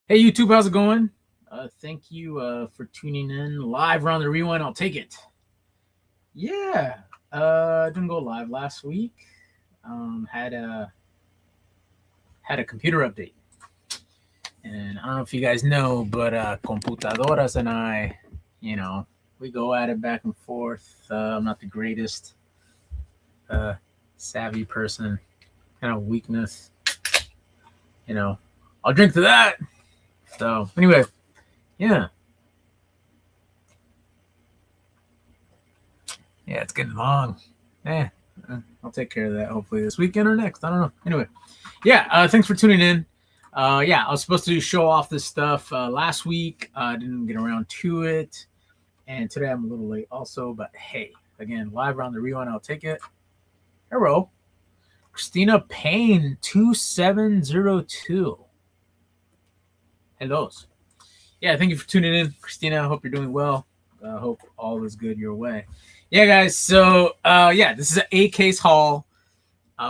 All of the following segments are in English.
Hey YouTube, how's it going? Thank you for tuning in live around the rewind. I'll take it. Yeah, didn't go live last week. Had a computer update, and I don't know if you guys know, but computadoras and I, we go at it back and forth. I'm not the greatest savvy person, kind of weakness. I'll drink to that. So anyway, yeah, it's getting long. I'll take care of that hopefully this weekend or next. I don't know. Anyway, thanks for tuning in. I was supposed to show off this stuff last week. I didn't get around to it, and today I'm a little late also. But hey, again, live around the rewind. I'll take it. Hello, Christina Payne 2702. Hello. Yeah, thank you for tuning in, Christina. I hope you're doing well. I hope all is good your way. Yeah, guys. So, this is an 8-case haul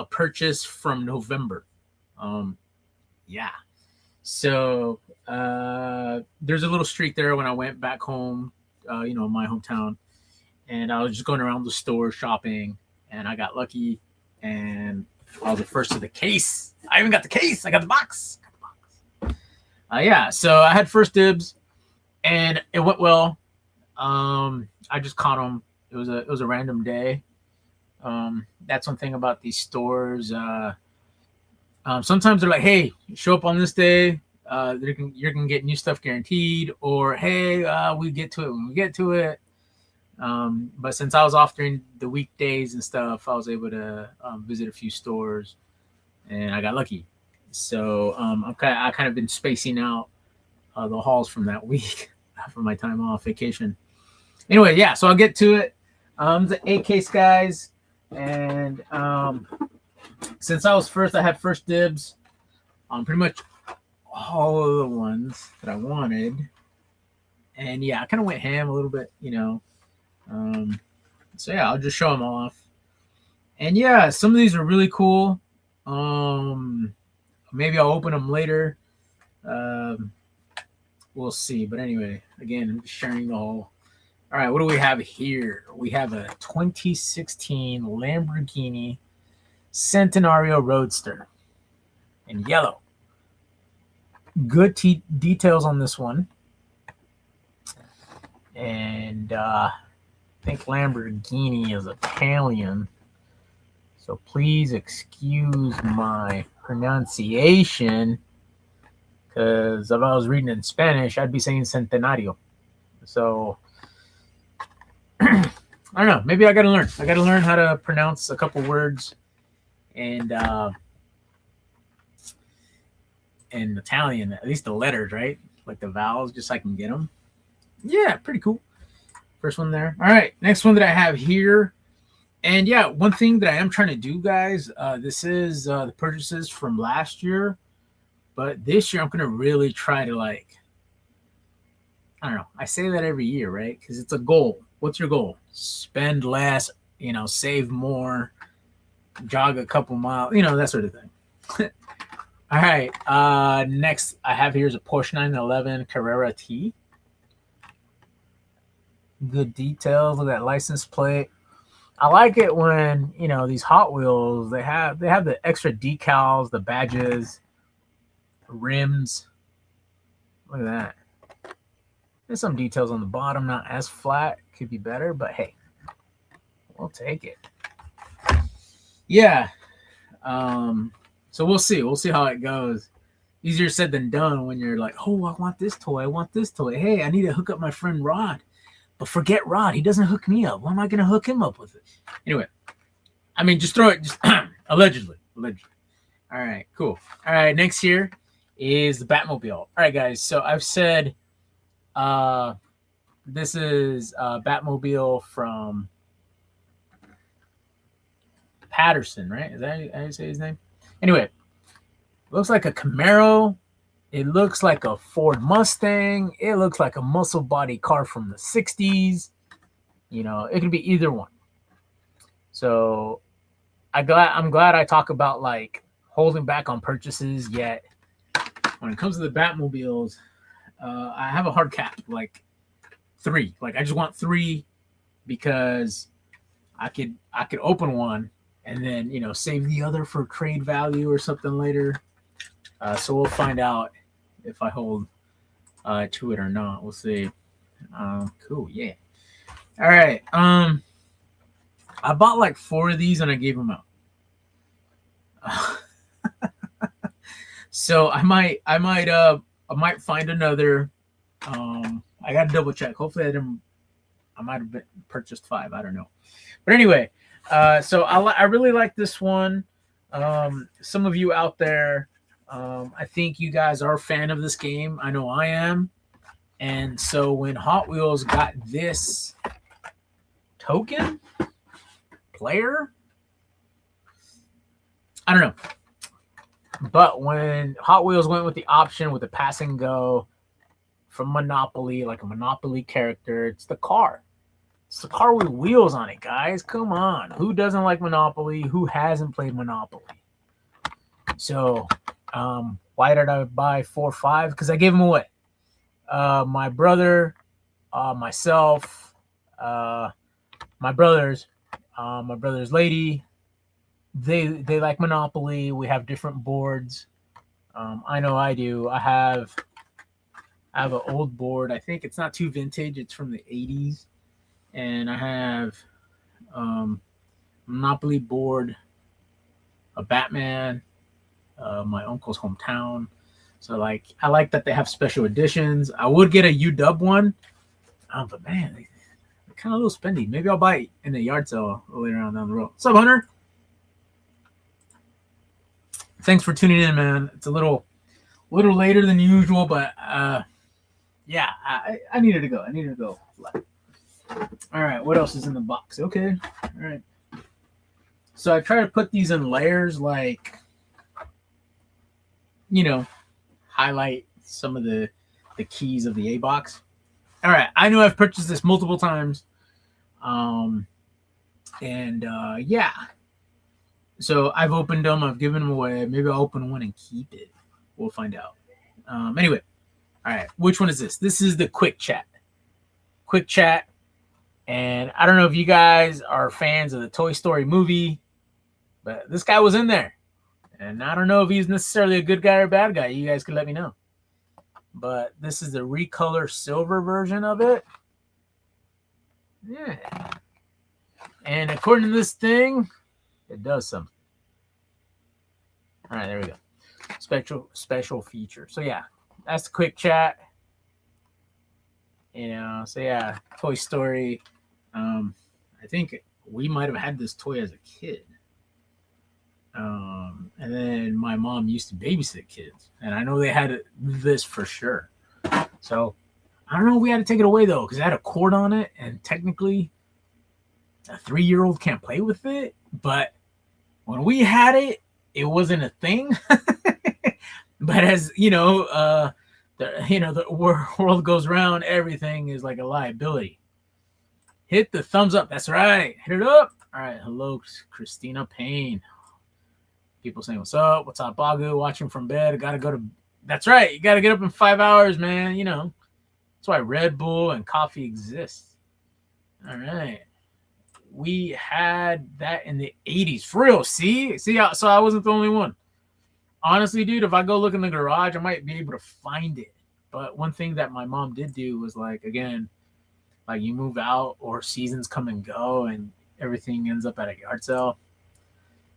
purchase from November. So, there's a little streak there when I went back home, my hometown. And I was just going around the store shopping, and I got lucky, and I was the first to the case. I even got the case. I got the box. So I had first dibs, and it went well. I just caught them. It was a random day. That's one thing about these stores. Sometimes they're like, "Hey, show up on this day. You're gonna get new stuff guaranteed," or "Hey, we get to it when we get to it." But since I was off during the weekdays and stuff, I was able to visit a few stores, and I got lucky. So I kind of been spacing out the hauls from that week for my time off vacation. Anyway, so I'll get to it. The 8-case guys, and since I was first, I had first dibs on pretty much all of the ones that I wanted. And I kind of went ham a little bit, I'll just show them off. And some of these are really cool. Maybe I'll open them later. We'll see. But anyway, again, I'm just sharing the whole. All right, what do we have here? We have a 2016 Lamborghini Centenario Roadster in yellow. Good details on this one. And I think Lamborghini is Italian. So please excuse my pronunciation, because if I was reading in Spanish, I'd be saying Centenario. So I don't know. Maybe I got to learn. I got to learn how to pronounce a couple words and in Italian, at least the letters, right? Like the vowels, just so I can get them. Yeah, pretty cool. First one there. All right, next one that I have here. And one thing that I am trying to do, guys, this is the purchases from last year. But this year, I'm going to really try to, I don't know. I say that every year, right? Because it's a goal. What's your goal? Spend less, save more, jog a couple miles, that sort of thing. All right. Next I have here is a Porsche 911 Carrera T. Good details of that license plate. I like it when, these Hot Wheels, they have the extra decals, the badges, rims. Look at that. There's some details on the bottom, not as flat. Could be better, but hey, we'll take it. So we'll see. We'll see how it goes. Easier said than done when you're like, oh, I want this toy. I want this toy. Hey, I need to hook up my friend Rod. But forget Rod. He doesn't hook me up. Why am I going to hook him up with it? Anyway, just throw it. Just allegedly. All right, cool. All right, next here is the Batmobile. All right, guys. So I've said this is Batmobile from Patterson, right? Is that how you say his name? Anyway, looks like a Camaro. It looks like a Ford Mustang. It looks like a muscle body car from the 60s. You know, it could be either one. So I'm glad I talk about like holding back on purchases. Yet when it comes to the Batmobiles, I have a hard cap, like 3. Like I just want 3 because I could open one and then save the other for trade value or something later. So we'll find out if I hold to it or not. We'll see. Cool, yeah. All right. I bought like 4 of these and I gave them out. So I might find another. I got to double check. Hopefully I might have purchased 5. I don't know. But anyway, so I really like this one. Some of you out there, I think you guys are a fan of this game. I know I am. And so when Hot Wheels got this token player, I don't know. But when Hot Wheels went with the option with the pass and go from Monopoly, like a Monopoly character, it's the car. It's the car with wheels on it, guys. Come on. Who doesn't like Monopoly? Who hasn't played Monopoly? So, why did I buy 4 or 5? Because I gave them away. My brother, myself, my brother's lady, they like Monopoly. We have different boards. I know I do. I have an old board. I think it's not too vintage. It's from the 80s. And I have Monopoly board, a Batman, my uncle's hometown. So like I like that they have special editions. I would get a UW one, but man, they're kind of a little spendy. Maybe I'll buy it in the yard sale later on down the road. What's up, Hunter? Thanks for tuning in, man. It's a little later than usual, but yeah, I needed to go. All right, what else is in the box? Okay, all right. So I try to put these in layers, like highlight some of the keys of the A box. All right, I know I've purchased this multiple times, and yeah. So I've opened them. I've given them away. Maybe I'll open one and keep it. We'll find out. Anyway, all right. Which one is this? This is the Quick Chat. Quick Chat. And I don't know if you guys are fans of the Toy Story movie, but this guy was in there. And I don't know if he's necessarily a good guy or a bad guy. You guys can let me know. But this is the recolor silver version of it. Yeah. And according to this thing, it does something. All right, there we go. Special feature. So yeah, that's the Quick Chat. So yeah, Toy Story. I think we might have had this toy as a kid. And then my mom used to babysit kids, and I know they had this for sure. So I don't know if we had to take it away though, because it had a cord on it, and technically a 3-year-old can't play with it. But when we had it, it wasn't a thing. But as the world goes around, everything is like a liability. Hit the thumbs up. That's right. Hit it up. All right. Hello, Christina Payne. People saying, what's up? What's up, Bagu? Watching from bed. Got to go to... That's right. You got to get up in 5 hours, man. That's why Red Bull and coffee exists. All right. We had that in the 80s. For real. See? So I wasn't the only one. Honestly, dude, if I go look in the garage, I might be able to find it. But one thing that my mom did do was like, again, like you move out or seasons come and go and everything ends up at a yard sale.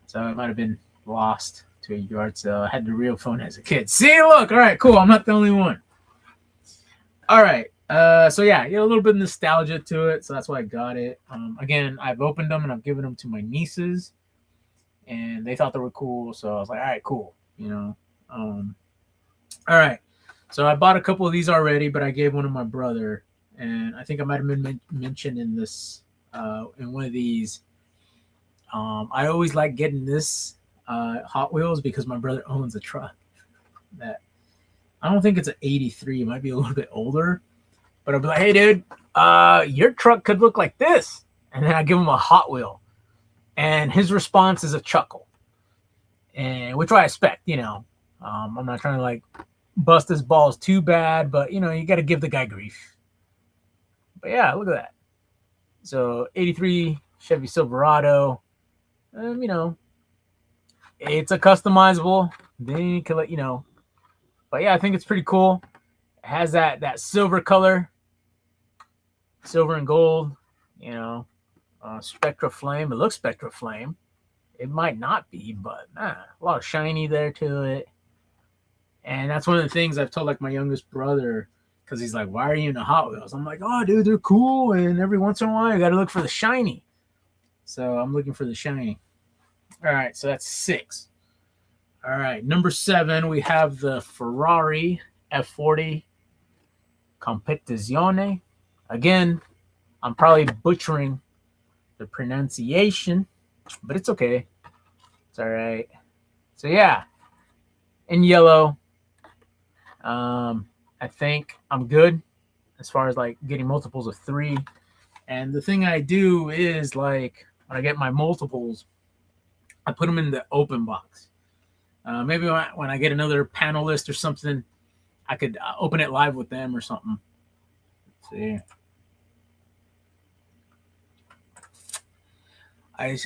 So it might have been lost to a yard sale. I had the real phone as a kid. See, look. All right, cool. I'm not the only one. All right. So yeah, a little bit of nostalgia to it. So that's why I got it. Again, I've opened them and I've given them to my nieces and they thought they were cool. So I was like, all right, cool. All right. So I bought a couple of these already, but I gave one to my brother, and I think I might have been mentioned in this in one of these. I always like getting this Hot Wheels because my brother owns a truck that I don't think it's an '83. It might be a little bit older, but I'll be like, "Hey, dude, your truck could look like this," and then I give him a Hot Wheel, and his response is a chuckle, and which I expect. I'm not trying to like bust his balls too bad, but you got to give the guy grief. But yeah, look at that. So '83 Chevy Silverado. Um, you know, it's a customizable. Then you can let. But yeah, I think it's pretty cool. It has that silver color, silver and gold. You know, Spectra Flame. It looks Spectra Flame. It might not be, but a lot of shiny there to it. And that's one of the things I've told like my youngest brother because he's like, "Why are you into Hot Wheels?" I'm like, "Oh, dude, they're cool, and every once in a while, you got to look for the shiny." So I'm looking for the shiny. All right, so that's 6. All right, number 7, we have the Ferrari F40 Competizione. Again, I'm probably butchering the pronunciation, but it's okay. It's all right. So yeah, in yellow. I think I'm good as far as like getting multiples of 3. And the thing I do is like when I get my multiples, I put them in the open box. Maybe when I get another panelist or something, I could open it live with them or something. Let's see. I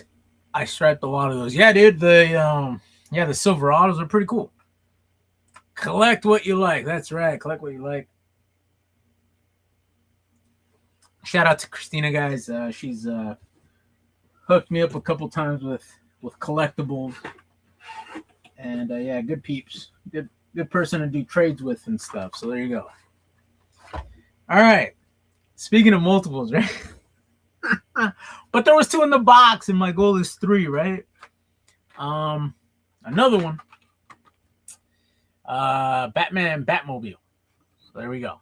I striped a lot of those. Yeah, dude. The Silverados are pretty cool. Collect what you like. That's right. Collect what you like. Shout out to Christina, guys. She's hooked me up a couple times with collectibles, and yeah, good peeps. Good person to do trades with and stuff. So there you go. All right. Speaking of multiples, right? But there was 2 in the box, and my goal is 3, right? Another one. Batman Batmobile. So there we go.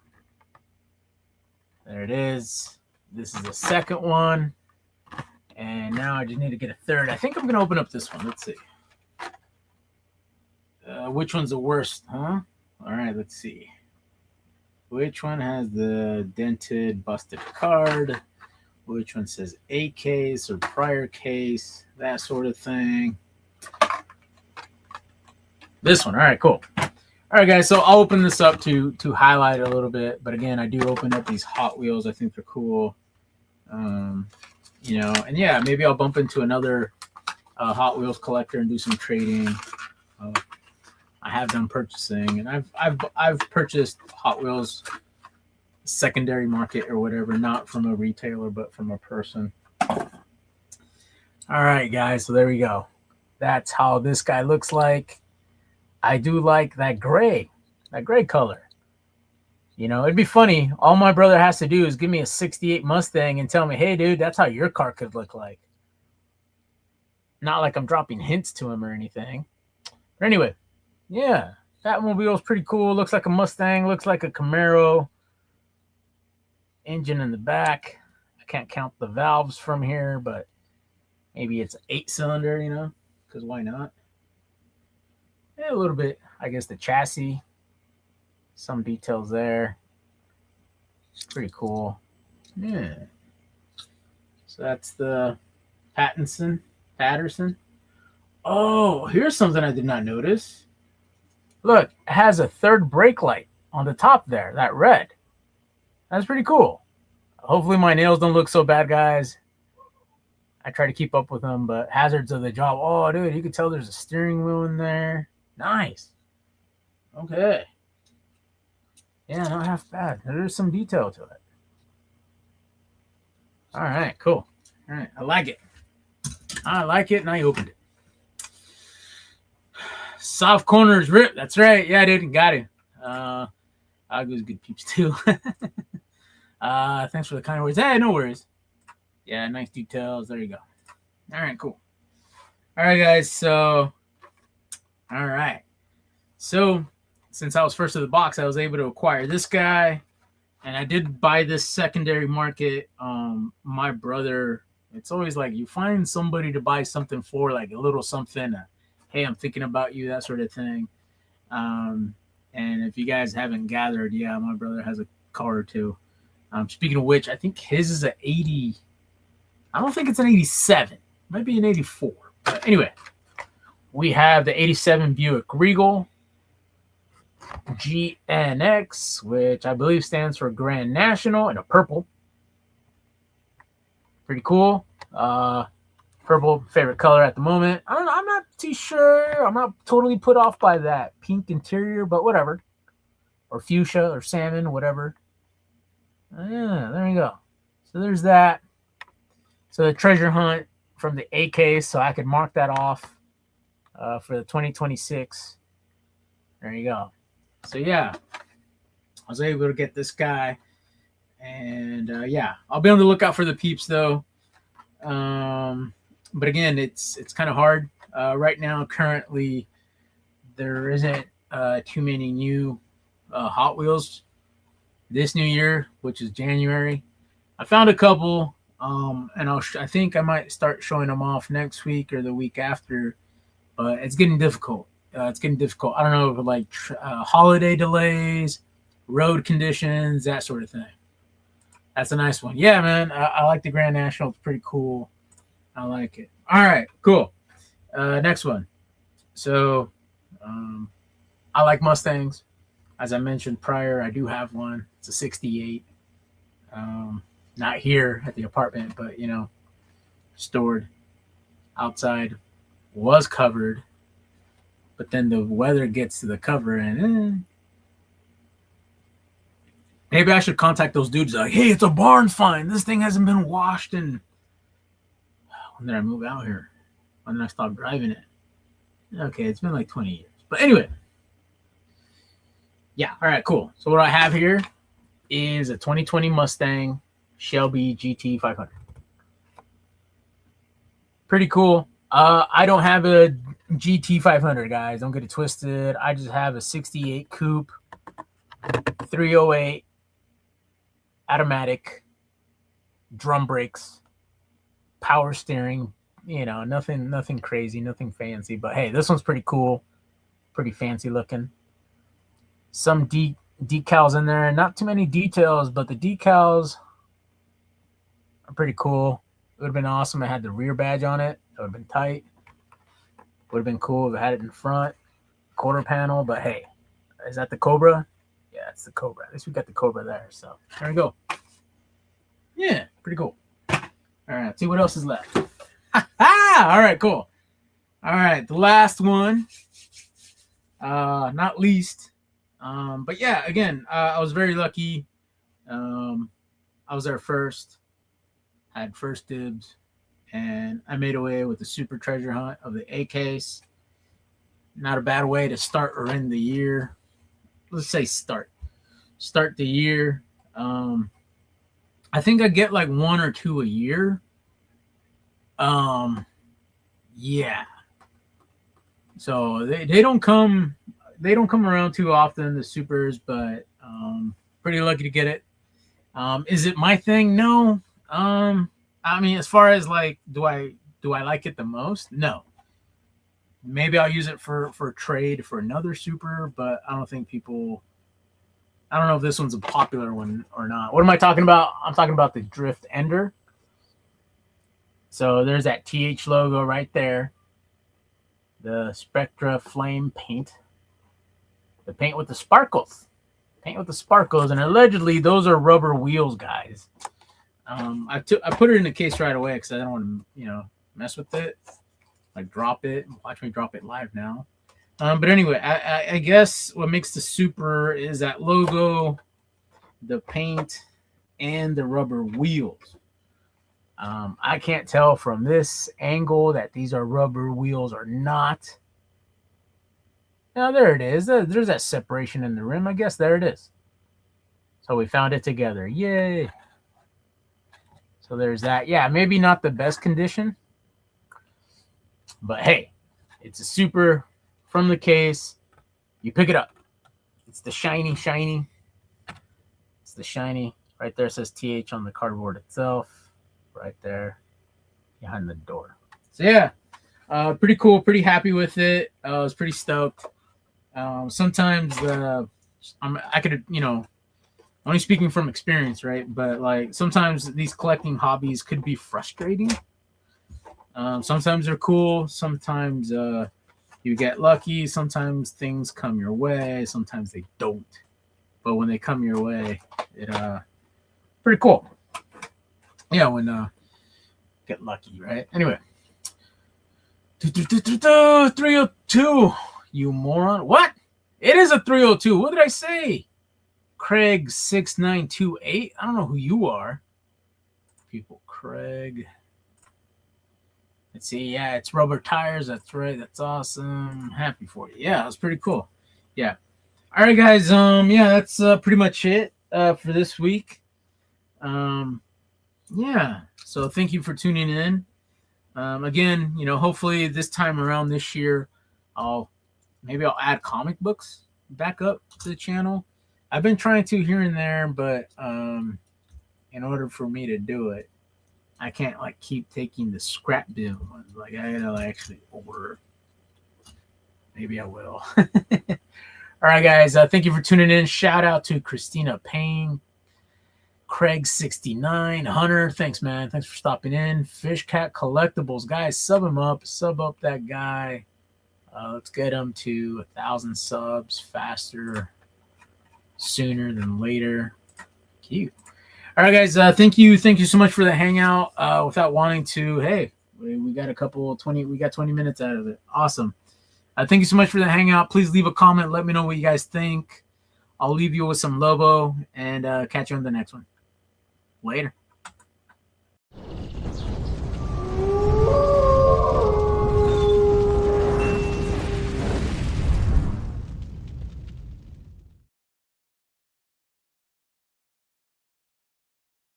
There it is. This is the second one. And now I just need to get a third. I think I'm going to open up this one. Let's see. Which one's the worst, huh? All right, let's see. Which one has the dented, busted card? Which one says A case or prior case? That sort of thing. This one. All right, cool. All right, guys. So I'll open this up to highlight a little bit. But again, I do open up these Hot Wheels. I think they're cool. And yeah, maybe I'll bump into another Hot Wheels collector and do some trading. I have done purchasing, and I've purchased Hot Wheels secondary market or whatever, not from a retailer but from a person. All right, guys. So there we go. That's how this guy looks like. I do like that gray color. It'd be funny. All my brother has to do is give me a 68 Mustang and tell me, "Hey, dude, that's how your car could look like." Not like I'm dropping hints to him or anything. But anyway, yeah, Batmobile's pretty cool. Looks like a Mustang. Looks like a Camaro. Engine in the back. I can't count the valves from here, but maybe it's an 8-cylinder, because why not? Yeah, a little bit, I guess, the chassis. Some details there. Pretty cool. Yeah. So that's the Patterson. Oh, here's something I did not notice. Look, it has a third brake light on the top there, that red. That's pretty cool. Hopefully my nails don't look so bad, guys. I try to keep up with them, but hazards of the job. Oh, dude, you can tell there's a steering wheel in there. Nice. Okay. Yeah, not half bad. There's some detail to it. All right, cool. All right, I like it. And I opened it. Soft corners rip. That's right. Yeah, dude, got it. I'll go good peeps too. Thanks for the kind words. Hey, no worries. Yeah, nice details. There you go. All right, cool. All right, guys. So, all right. So, let's since I was first to the box, I was able to acquire this guy, and I did buy this secondary market. My brother, it's always like you find somebody to buy something for, like a little something. Hey, I'm thinking about you, that sort of thing. And if you guys haven't gathered, yeah, my brother has a car or two. Speaking of which, I think his is an 80. I don't think it's an 87. It might be an 84. But anyway, we have the 87 Buick Regal GNX, which I believe stands for Grand National, in a purple. Pretty cool. Purple, favorite color at the moment. I don't know. I'm not too sure. I'm not totally put off by that pink interior, but whatever. Or fuchsia or salmon, whatever. Yeah, there you go. So there's that. So the treasure hunt from the AK, so I could mark that off for the 2026. There you go. So yeah, I was able to get this guy, and yeah, I'll be on the lookout for the peeps though. But again, it's kind of hard right now. Currently, there isn't too many new Hot Wheels this new year, which is January. I found a couple, and I think I might start showing them off next week or the week after. But it's getting difficult. I don't know, like holiday delays, road conditions, that sort of thing. That's a nice one. Yeah, man. I like the Grand National. It's pretty cool. I like it. All right, cool. Next one. So I like Mustangs. As I mentioned prior, I do have one. It's a 68. Not here at the apartment, but, stored outside. Was covered. But then the weather gets to the cover and maybe I should contact those dudes like, hey, it's a barn find. This thing hasn't been washed in. When did I move out here? When did I stop driving it? Okay, it's been like 20 years. But anyway. Yeah, all right, cool. So what I have here is a 2020 Mustang Shelby GT 500. Pretty cool. I don't have a GT 500, guys. Don't get it twisted. I just have a 68 coupe, 308, automatic, drum brakes, power steering. Nothing crazy, nothing fancy. But hey, this one's pretty cool, pretty fancy looking. Some decals in there. Not too many details, but the decals are pretty cool. It would have been awesome if I had the rear badge on it. It would have been tight. Would have been cool if I had it in front. Quarter panel, but hey, is that the Cobra? Yeah, it's the Cobra. At least we got the Cobra there. So there we go. Yeah, pretty cool. All right, let's see what else is left. All right, cool. All right, the last one. Not least. But yeah, again, I was very lucky. I was there first. Had first dibs, and I made away with the super treasure hunt of the A case. Not a bad way to start or end the year. Let's say start the year. I think I get like one or two a year. Yeah. So they don't come around too often, the supers, but pretty lucky to get it. Is it my thing? No. I mean, as far as like, do I like it the most? No. Maybe I'll use it for trade for another super, but I don't know if this one's a popular one or not. What am I talking about? I'm talking about the Drift Ender. So there's that TH logo right there. The Spectra Flame paint. The paint with the sparkles. And allegedly those are rubber wheels, guys. I put it in the case right away because I don't want to, mess with it. Like drop it. Watch me drop it live now. But anyway, I guess what makes the super is that logo, the paint, and the rubber wheels. I can't tell from this angle that these are rubber wheels or not. Now there it is. There's that separation in the rim. I guess there it is. So we found it together. Yay. So there's that. Yeah, maybe not the best condition. But hey, it's a super from the case. You pick it up. It's the shiny. It's the shiny. Right there says TH on the cardboard itself. Right there behind the door. So yeah, pretty cool. Pretty happy with it. I was pretty stoked. Sometimes I could, only speaking from experience, right? But like sometimes these collecting hobbies could be frustrating. Sometimes they're cool. Sometimes you get lucky. Sometimes things come your way. Sometimes they don't. But when they come your way, it pretty cool. Yeah, when get lucky, right? Anyway, 302. You moron! What? It is a 302. What did I say? Craig 6928. I don't know who you are. People, Craig. Let's see. Yeah, it's rubber tires. That's right. That's awesome. Happy for you. Yeah, it's pretty cool. Yeah. All right, guys. Yeah, that's pretty much it for this week. Yeah. So thank you for tuning in. Again, hopefully this time around this year, I'll add comic books back up to the channel. I've been trying to here and there, but in order for me to do it, I can't keep taking the scrap bin ones. I gotta actually order. Maybe I will. All right, guys. Thank you for tuning in. Shout out to Christina Payne, Craig69, Hunter. Thanks, man. Thanks for stopping in. Fish Cat Collectibles, guys. Sub him up. Sub up that guy. Let's get him to 1,000 subs faster, sooner than later. Cute. All right, guys. Thank you so much for the hangout. Without wanting to, hey, we got 20 minutes out of it. Awesome. Thank you so much for the hangout. Please leave a comment. Let me know what you guys think. I'll leave you with some Lobo and catch you on the next one. Later.